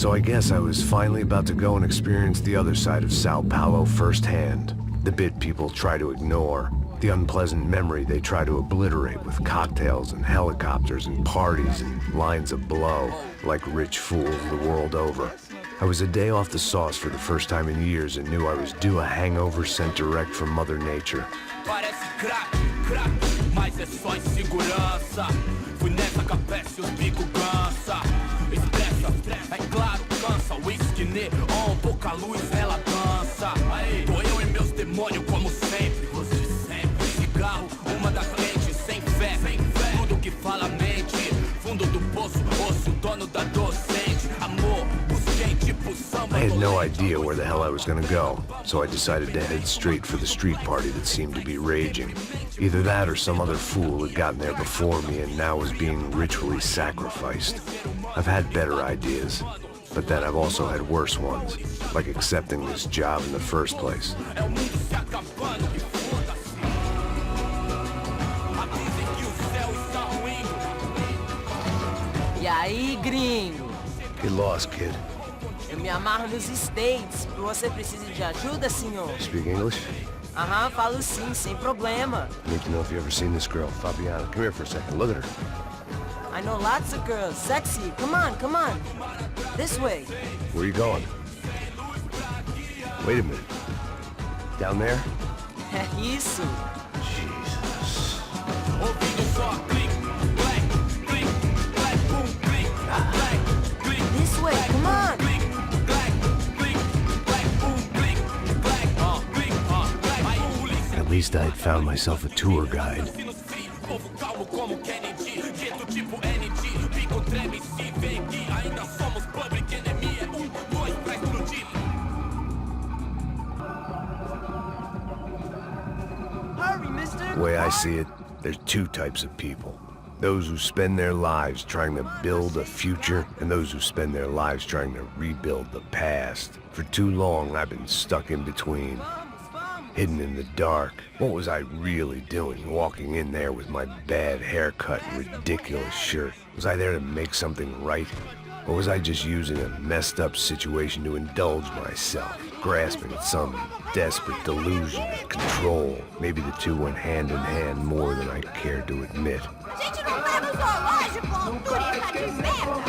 So I guess I was finally about to go and experience the other side of Sao Paulo firsthand. The bit people try to ignore. The unpleasant memory they try to obliterate with cocktails and helicopters and parties and lines of blow, like rich fools the world over. I was a day off the sauce for the first time in years and knew I was due a hangover sent direct from Mother Nature. Mas é só insegurança. Fui nessa capeste, os bico cansa. Estressa, é claro, cansa. Whisky neon, pouca luz, ela dança. Tô eu e meus demônios como sempre. Cigarro, uma da frente, sem fé. Tudo que fala mente. Fundo do poço, osso, dono da docente. Amor, busquei tipo samba. I had no idea where the hell I was gonna go, so I decided to head straight for the street party that seemed to be raging. Either that or some other fool had gotten there before me and now was being ritually sacrificed. I've had better ideas, but then I've also had worse ones, like accepting this job in the first place. E aí, gringo? Get lost, kid. Eu me amarro nos States. Você precisa de ajuda, senhor? Speak English? Aham, falo sim, sem problema. I need to know if you ever seen this girl, Fabiana. Come here for a second. Look at her. I know lots of girls. Sexy. Come on, come on. This way. Where are you going? Wait a minute. Down there? É isso. Jesus. This way, come on. At least I had found myself a tour guide. Hurry, mister. The way I see it, there's two types of people. Those who spend their lives trying to build a future, and those who spend their lives trying to rebuild the past. For too long, I've been stuck in between. Hidden in the dark. What was I really doing, walking in there with my bad haircut and ridiculous shirt? Was I there to make something right? Or was I just using a messed up situation to indulge myself, grasping at some desperate delusion of control? Maybe the two went hand in hand more than I cared to admit. A gente não tá no zoológico, turista de merda!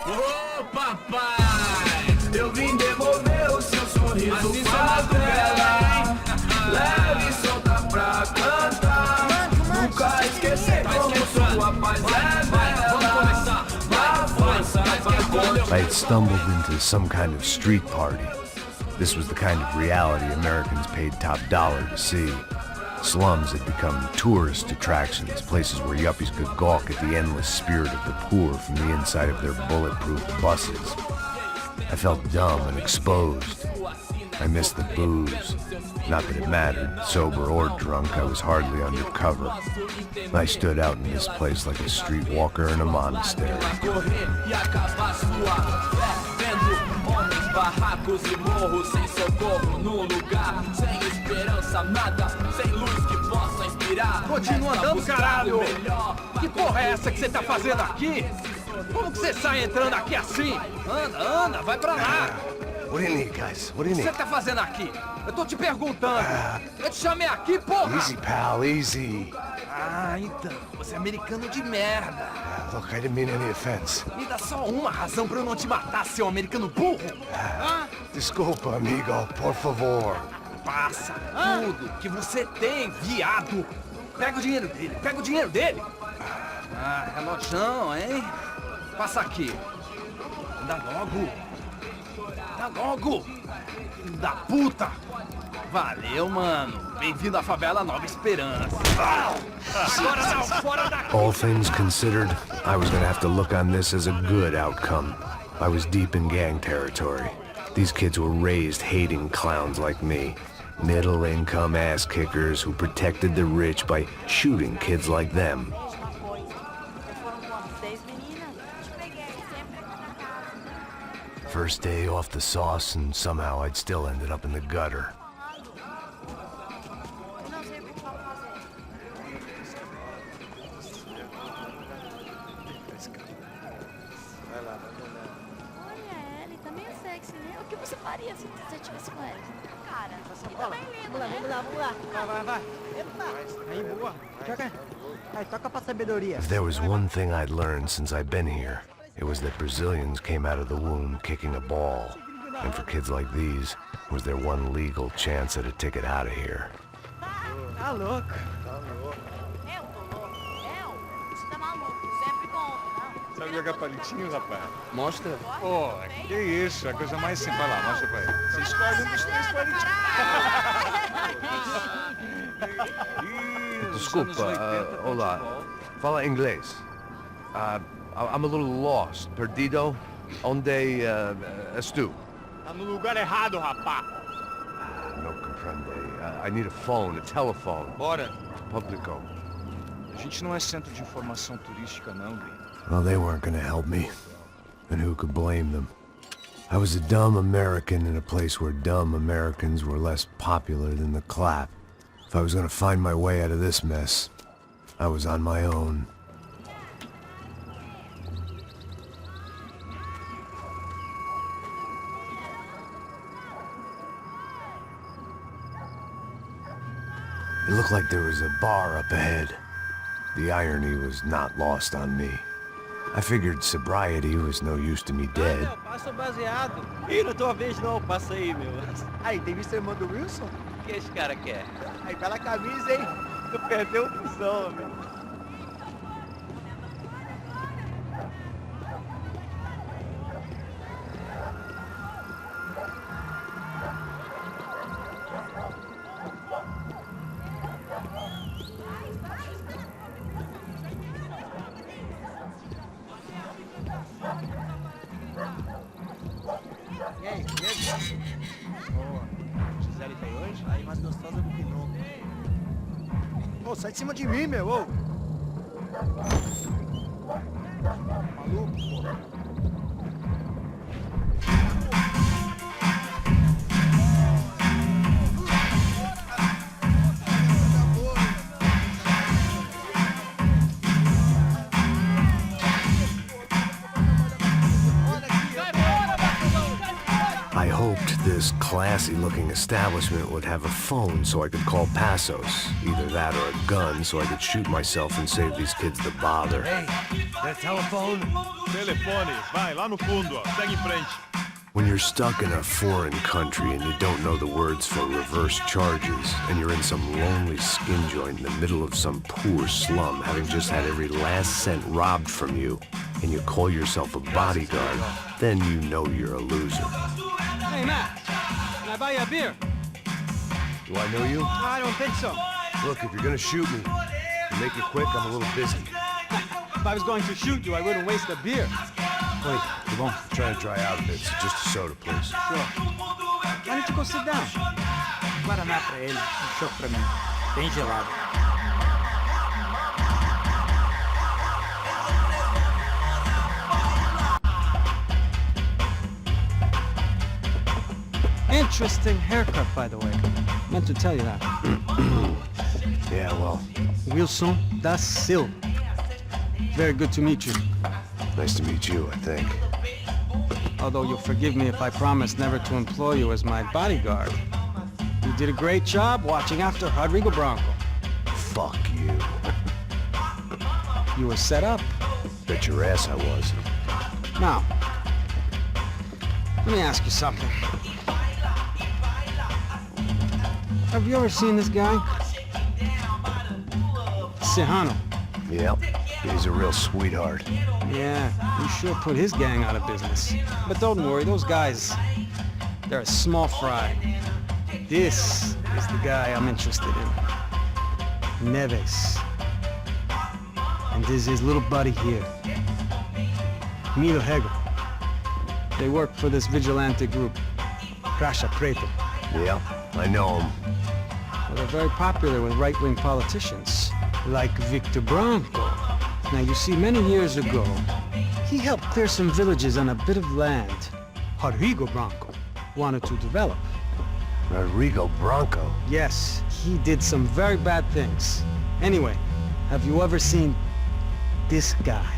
Ô papai, eu vim devolver o seu sorriso favela. Leve e solta pra cantar. Nunca esquecer como sua paz é bela. Vai força, I had stumbled into some kind of street party. This was the kind of reality Americans paid top dollar to see. Slums had become tourist attractions, places where yuppies could gawk at the endless spirit of the poor from the inside of their bulletproof buses. I felt dumb and exposed. I missed the booze. Not that it mattered, sober or drunk, I was hardly undercover. I stood out in this place like a streetwalker in a monastery. Barracos e morros sem socorro no lugar, sem esperança, nada, sem luz que possa inspirar. Continua andando, caralho! Que porra é essa que você tá fazendo aqui? Como que você sai entrando aqui assim? Anda, vai pra lá! What do you need, guys? What do you O que need? você tá fazendo aqui? Eu tô te perguntando! Eu te chamei aqui, porra! Easy, pal, easy. Ah, então, você é americano de merda! Look, I didn't mean any offense. Me dá só uma razão pra eu não te matar, seu americano burro! Desculpa, amigo, por favor. Passa tudo que você tem, viado! Pega o dinheiro dele, pega o dinheiro dele! Ah, relojão, hein? Passa aqui. Dá logo! Dá logo! Filho da puta! Valeu, mano! Bem-vindo à favela Nova Esperança! Agora não, fora daqui! All things considered, I was gonna have to look on this as a good outcome. I was deep in gang territory. These kids were raised hating clowns like me. Middle-income ass-kickers who protected the rich by shooting kids like them. First day off the sauce, and somehow I'd still ended up in the gutter. O que você faria se você estivesse com ele? Cara, e também lindo, né? Vamos lá. Vai. Epa. Aí, boa. Joga. Vai, toca pra sabedoria. If there was one thing I'd learned since I've been here, it was that Brazilians came out of the womb kicking a ball. And for kids like these, was their one legal chance at a ticket out of here. Tá louco. Eu tô louco. Você tá maluco. Sempre conta, não? Sabe jogar palitinho, rapaz? Mostra. Pô, que isso, é a coisa mais simples. Vai lá, mostra pra ele. Você escolhe um dos três palitinhos. Desculpa, olá. Fala inglês. I'm a little lost. Perdido? Onde estou? Tá no lugar errado, rapaz. No comprende. I need a phone, a telephone. Bora. Publico. A gente não é centro de informação turística, não, Gui. Well, they weren't gonna help me. And who could blame them? I was a dumb American in a place where dumb Americans were less popular than the clap. If I was gonna find my way out of this mess, I was on my own. It looked like there was a bar up ahead. The irony was not lost on me. I figured sobriety was no use to me dead. Passa o baseado. Ih, não tua vez não, passa aí, meu. Aí, tem visto a irmã do Wilson? O que esse cara quer? Aí, bela camisa, hein? Tu perdeu o fusão, meu. E aí, beleza? Boa. Gisele veio hoje? Aí, mais gostosa do que nunca. Ô, sai de cima de mim, meu, ô! Maluco, pô. I hoped this classy-looking establishment would have a phone so I could call Passos. Either that or a gun so I could shoot myself and save these kids the bother. Hey, that telephone? Telefone, vai, lá no fundo, ó. Segue em frente. When you're stuck in a foreign country and you don't know the words for reverse charges, and you're in some lonely skin joint in the middle of some poor slum, having just had every last cent robbed from you, and you call yourself a bodyguard, then you know you're a loser. Hey, Matt. Can I buy you a beer? Do I know you? I don't think so. Look, if you're gonna shoot me, to make it quick, I'm a little busy. If I was going to shoot you, I wouldn't waste a beer. Wait, come on. I'm trying to dry out a bit, so just a soda, please. Sure. Why don't you go sit down? Guaraná pra ele, choque pra mim. Bem gelado. Interesting haircut, by the way. Meant to tell you that. Yeah, well, Wilson da Silva. Very good to meet you. nice to meet you, I think. Although you'll forgive me if I promise never to employ you as my bodyguard. You did a great job watching after Rodrigo Branco. Fuck you. You were set up. Bet your ass I was. Now, let me ask you something. Have you ever seen this guy? Serrano. Yep, he's a real sweetheart. Yeah, he sure put his gang out of business. But don't worry, those guys, they're a small fry. This is the guy I'm interested in. Neves. And this is his little buddy here. Milo Hegel. They work for this vigilante group, Crasha Preto. Yep, I know him. Well, they're very popular with right-wing politicians, like Victor Branco. Now, you see, many years ago, he helped clear some villages on a bit of land Rodrigo Branco wanted to develop. Rodrigo Branco? Yes, he did some very bad things. Anyway, have you ever seen this guy?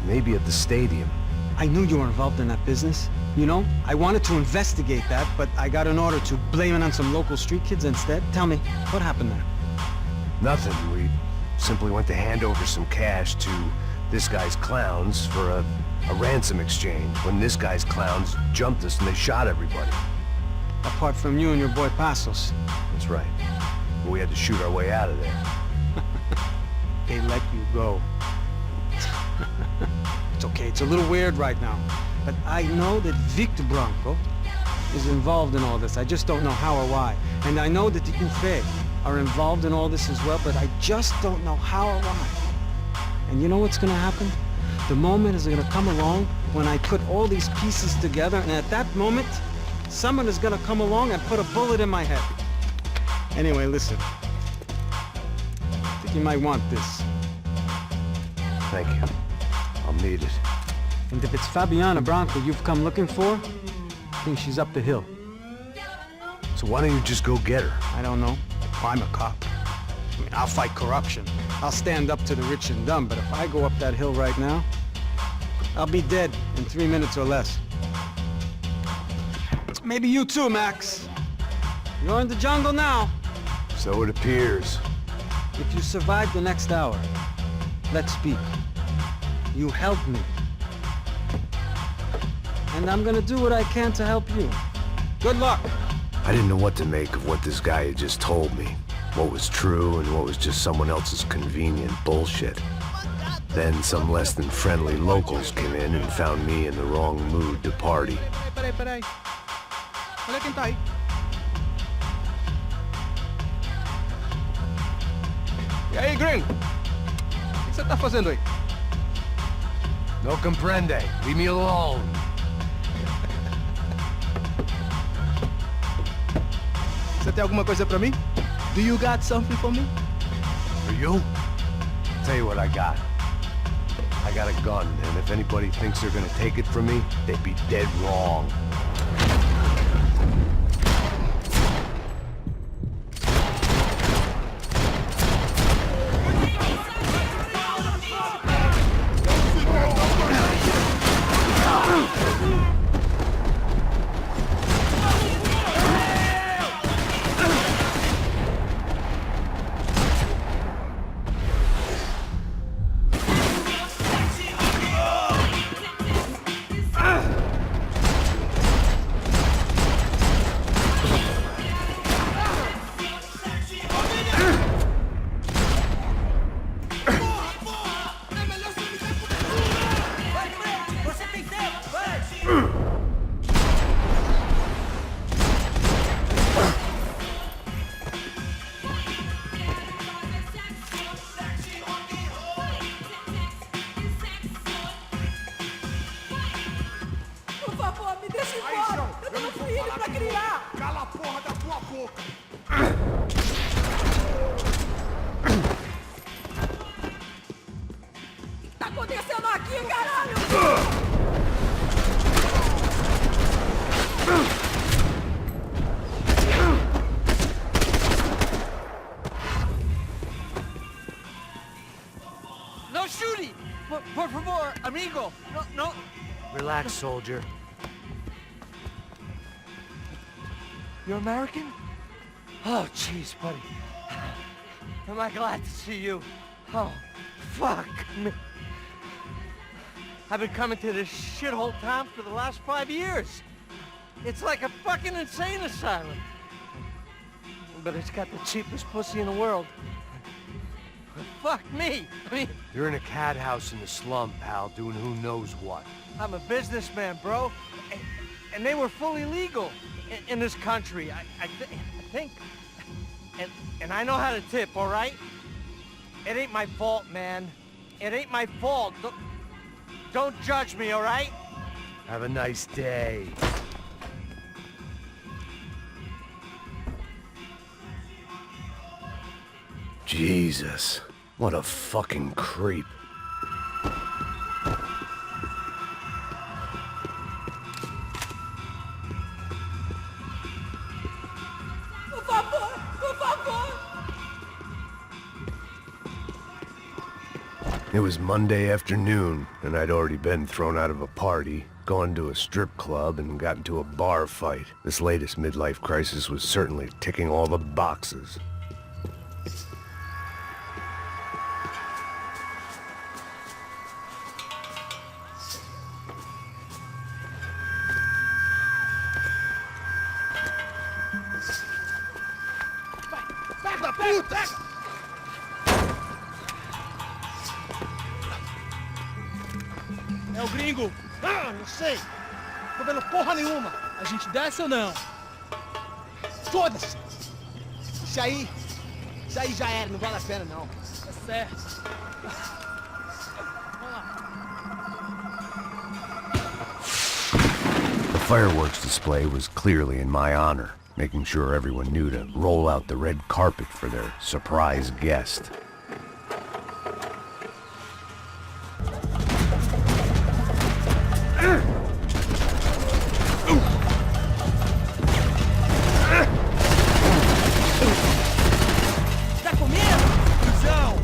Maybe at the stadium. I knew you were involved in that business. You know, I wanted to investigate that, but I got an order to blame it on some local street kids instead. Tell me, what happened there? Nothing. We simply went to hand over some cash to this guy's clowns for a ransom exchange when this guy's clowns jumped us and they shot everybody. Apart from you and your boy Passos. That's right. But we had to shoot our way out of there. They let you go. It's okay, it's a little weird right now. But I know that Victor Branco is involved in all this. I just don't know how or why. And I know that the Ufe are involved in all this as well, but I just don't know how or why. And you know what's gonna happen? The moment is gonna come along when I put all these pieces together, and at that moment, someone is gonna come along and put a bullet in my head. Anyway, listen. I think you might want this. Thank you. I'll need it. And if it's Fabiana Branco you've come looking for, I think she's up the hill. So why don't you just go get her? I don't know. I'm a cop. I mean, I'll fight corruption. I'll stand up to the rich and dumb, but if I go up that hill right now, I'll be dead in 3 minutes or less. Maybe you too, Max. You're in the jungle now. So it appears. If you survive the next hour, let's speak. You helped me. And I'm gonna do what I can to help you. Good luck. I didn't know what to make of what this guy had just told me. What was true and what was just someone else's convenient bullshit. Then some less than friendly locals came in and found me in the wrong mood to party. Peraí. Olha quem tá aí. E aí, gringo? O que você tá fazendo aí? No comprende. Leave me alone. Você tem alguma coisa pra mim? Do you got something for me? For you? Tell you what I got. I got a gun, and if anybody thinks they're gonna take it from me, they'd be dead wrong. Por favor, me deixa embora. Eu tenho um filho pra criar. Cala a porra da tua boca! O que tá acontecendo aqui, caralho? No shooting! Por favor, amigo! No. Relax, soldier. You're American? Oh, jeez, buddy. Am I glad to see you? Oh, fuck me. I've been coming to this shithole town for the last 5 years. It's like a fucking insane asylum. But it's got the cheapest pussy in the world. Fuck me. I mean, You're in a cat house in the slum, pal, doing who knows what. I'm a businessman, bro. And they were fully legal in this country. I think. And I know how to tip, all right? It ain't my fault, man. It ain't my fault. Don't judge me, all right? Have a nice day. Jesus, what a fucking creep. Por favor, por favor. It was Monday afternoon, and I'd already been thrown out of a party, gone to a strip club, and got into a bar fight. This latest midlife crisis was certainly ticking all the boxes. Da puta! É o gringo. Ah, não sei. Tô vendo porra nenhuma. A gente desce ou não? Foda-se. Isso aí já era, não vale a pena não. Tá certo. The fireworks display was clearly in my honor, making sure everyone knew to roll out the red carpet for their surprise guest. Tá com medo? Cusão!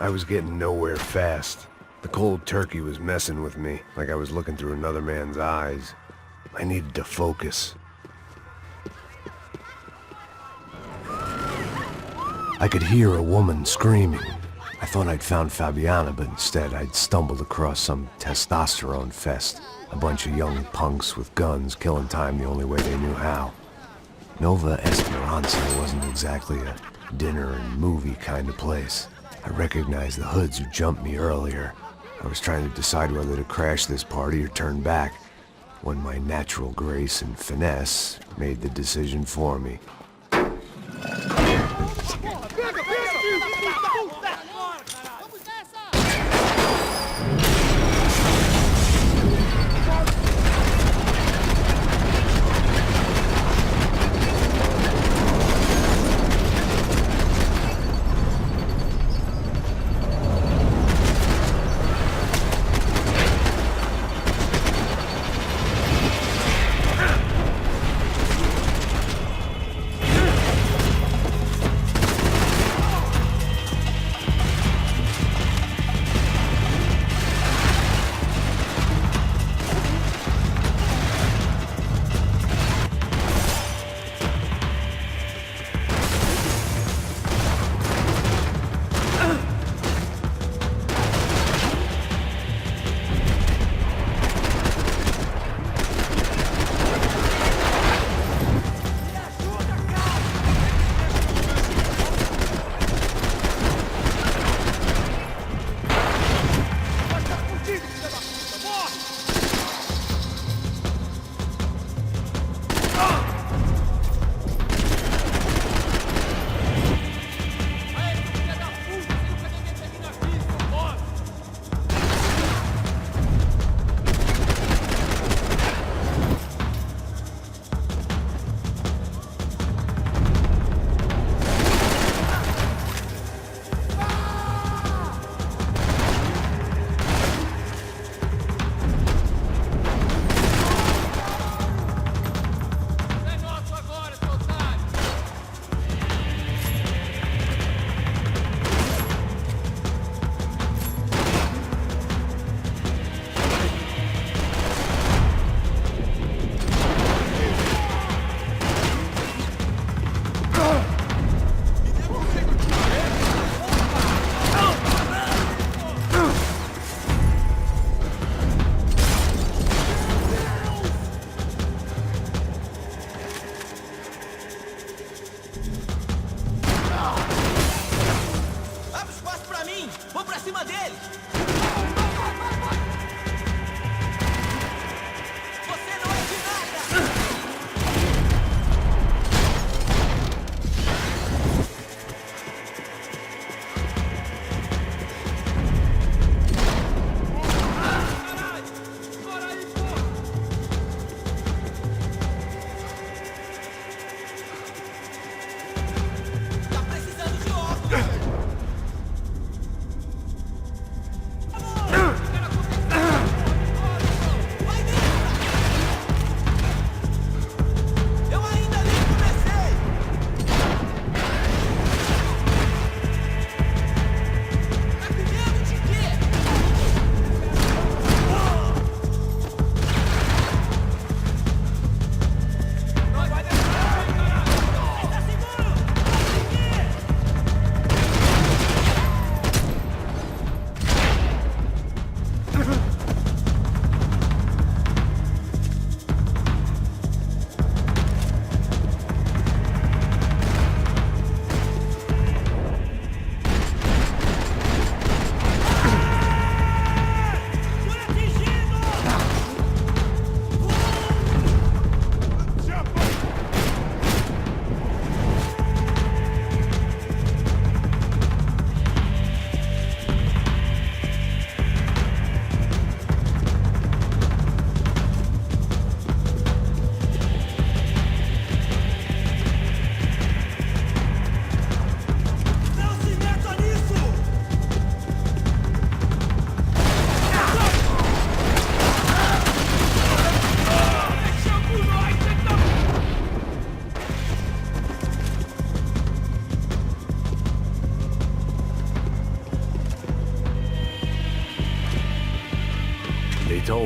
I was getting nowhere fast. The cold turkey was messing with me, like I was looking through another man's eyes. I needed to focus. I could hear a woman screaming. I thought I'd found Fabiana, but instead I'd stumbled across some testosterone fest. A bunch of young punks with guns killing time the only way they knew how. Nova Esperanza wasn't exactly a dinner and movie kind of place. I recognized the hoods who jumped me earlier. I was trying to decide whether to crash this party or turn back, when my natural grace and finesse made the decision for me.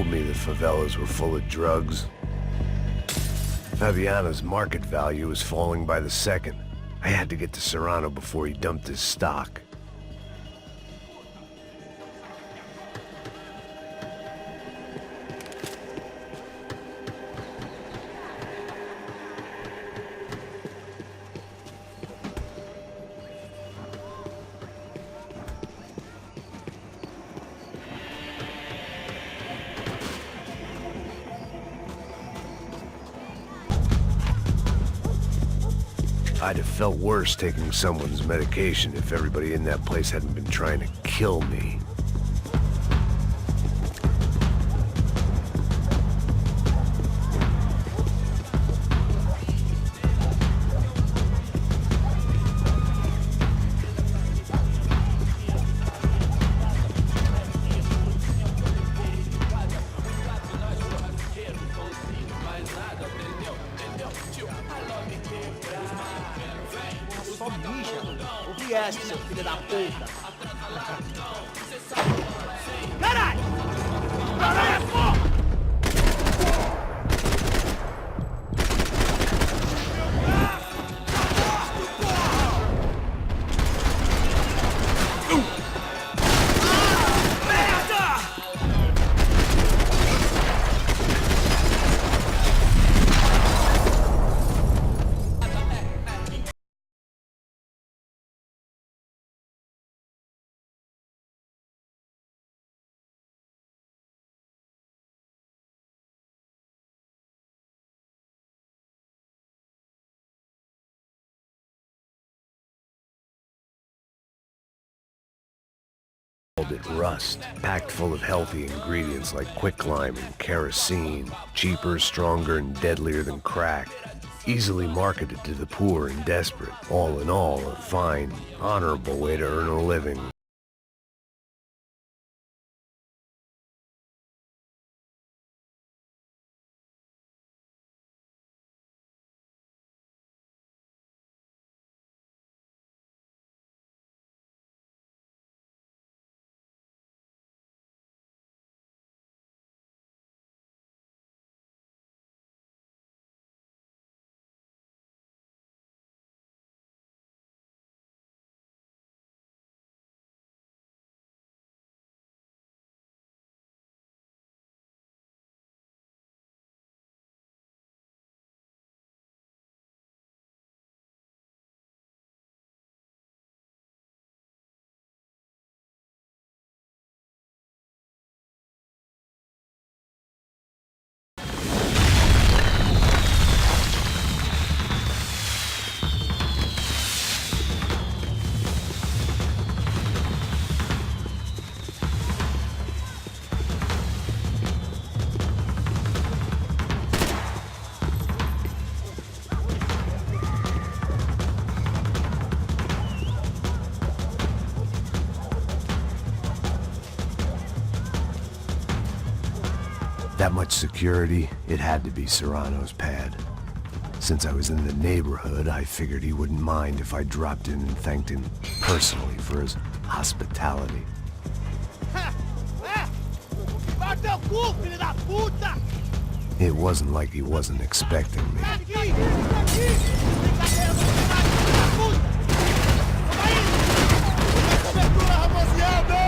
told me the favelas were full of drugs. Fabiana's market value was falling by the second. I had to get to Serrano before he dumped his stock. I'd have felt worse taking someone's medication if everybody in that place hadn't been trying to kill me. Só mija. Ouvi essa, seu filho da puta. Caralho! Caralho, porra! Called it rust, packed full of healthy ingredients like quicklime and kerosene, cheaper, stronger, and deadlier than crack. Easily marketed to the poor and desperate. All in all, a fine, honorable way to earn a living. That much security, it had to be Serrano's pad. Since I was in the neighborhood, I figured he wouldn't mind if I dropped in and thanked him personally for his hospitality. Vai teu cu, filho da puta! It wasn't like he wasn't expecting me. Aqui! Aqui! Brincadeira, você vai, filho da puta! Toma aí! Cobertura, rapaziada!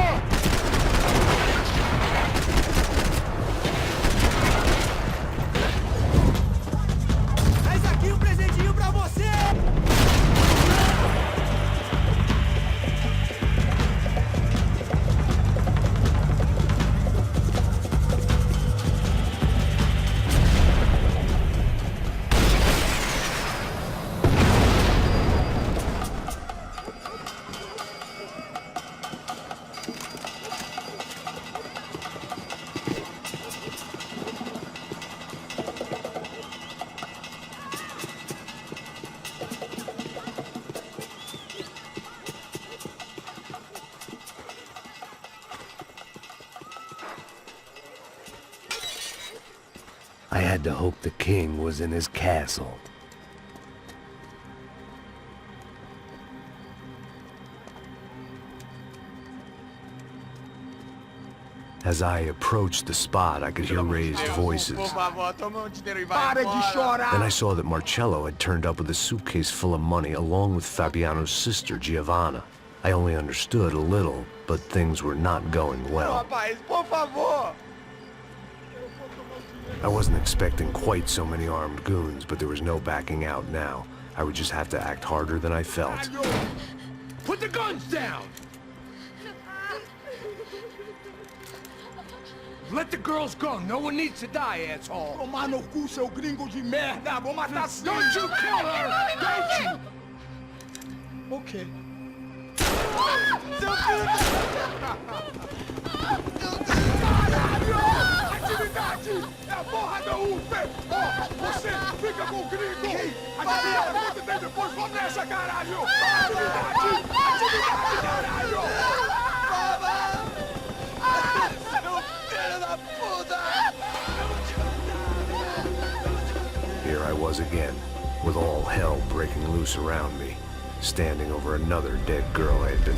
Traz aqui um presentinho pra você! I had to hope the king was in his castle. As I approached the spot, I could hear raised voices. Por favor, toma dinheiro e vai Para de embora. chorar! Then I saw that Marcello had turned up with a suitcase full of money along with Fabiano's sister, Giovanna. I only understood a little, but things were not going well. Rapaz, por favor. I wasn't expecting quite so many armed goons, but there was no backing out now. I would just have to act harder than I felt. Put the guns down. Let the girls go. No one needs to die, asshole. Tomar no cu, seu gringo de merda. Vou matar sim. Don't you kill her. Don't you? Ok. Seu filho da... Atividade! É a porra da UP! Ó, você fica com o gringo! Adivinha quanto tem depois? Vamos nessa, caralho! Atividade! Atividade, caralho! Seu filho da puta! Here I was again, with all hell breaking loose around me, standing over another dead girl I had been